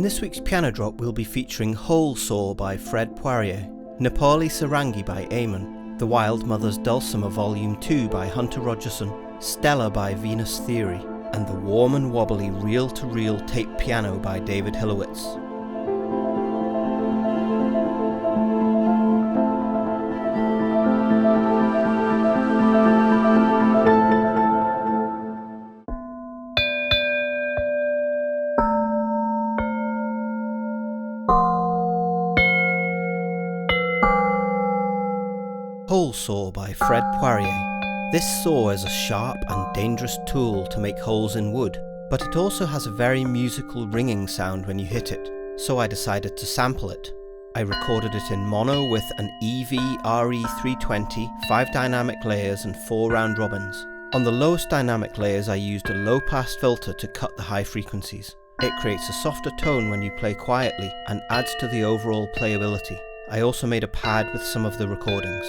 this week's Piano Drop we'll be featuring Hole Saw by Fred Poirier, Nepali Sarangi by Eamon, The Wildmother's Dulcimer Volume 2 by Hunter Rogerson, Stella by Venus Theory, and the warm and wobbly reel-to-reel tape piano by David Hillowitz. Hole Saw by Fred Poirier. This saw is a sharp and dangerous tool to make holes in wood, but it also has a very musical ringing sound when you hit it, so I decided to sample it. I recorded it in mono with an EV RE320, 5 dynamic layers and 4 round robins. On the lowest dynamic layers I used a low-pass filter to cut the high frequencies. It creates a softer tone when you play quietly and adds to the overall playability. I also made a pad with some of the recordings.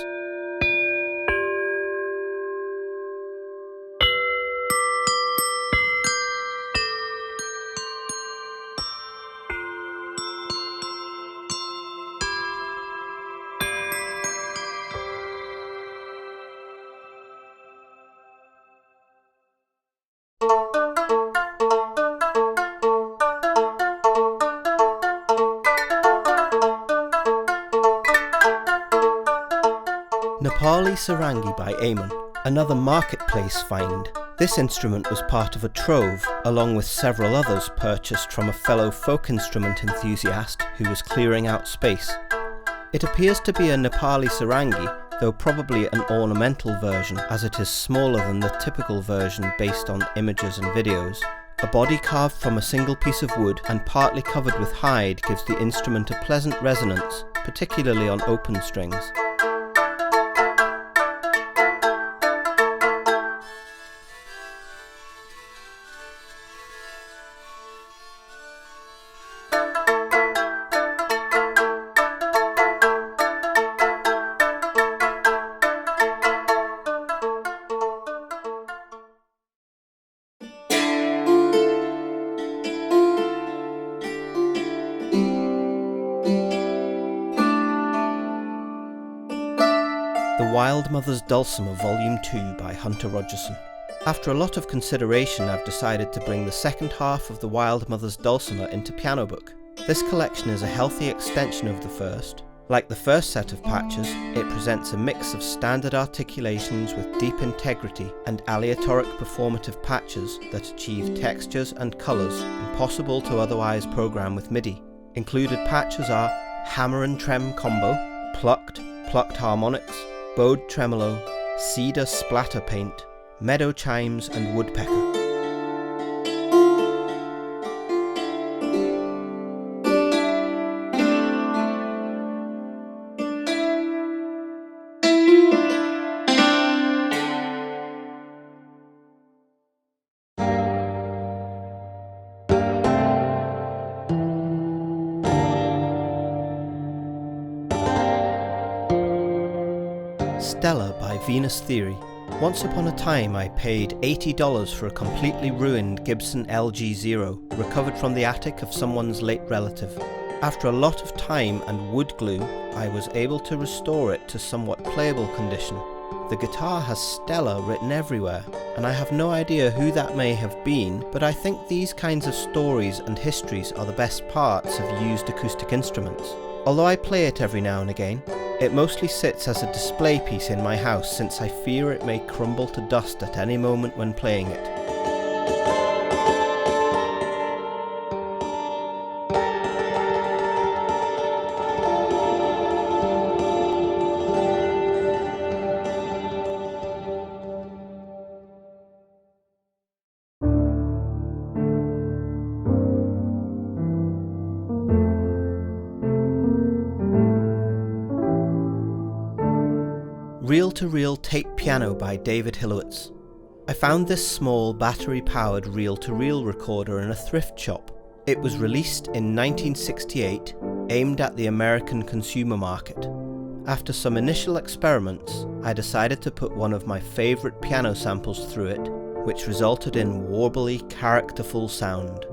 Nepali Sarangi by Eamon, another marketplace find. This instrument was part of a trove, along with several others purchased from a fellow folk instrument enthusiast who was clearing out space. It appears to be a Nepali Sarangi, though probably an ornamental version, as it is smaller than the typical version based on images and videos. A body carved from a single piece of wood and partly covered with hide gives the instrument a pleasant resonance, particularly on open strings. The Wildmother's Dulcimer Volume 2 by Hunter Rogerson. After a lot of consideration, I've decided to bring the second half of the Wildmother's Dulcimer into Piano Book. This collection is a healthy extension of the first. Like the first set of patches, it presents a mix of standard articulations with deep integrity and aleatoric performative patches that achieve textures and colours impossible to otherwise program with MIDI. Included patches are hammer and trem combo, plucked harmonics, bowed tremolo, cedar splatter paint, meadow chimes and woodpecker. Stella by Venus Theory. Once upon a time I paid $80 for a completely ruined Gibson LG0, recovered from the attic of someone's late relative. After a lot of time and wood glue, I was able to restore it to somewhat playable condition. The guitar has Stella written everywhere, and I have no idea who that may have been, but I think these kinds of stories and histories are the best parts of used acoustic instruments. Although I play it every now and again, it mostly sits as a display piece in my house since I fear it may crumble to dust at any moment when playing it. Reel-to-reel tape piano by David Hillowitz. I found this small battery-powered reel-to-reel recorder in a thrift shop. It was released in 1968, aimed at the American consumer market. After some initial experiments, I decided to put one of my favourite piano samples through it, which resulted in warbly, characterful sound.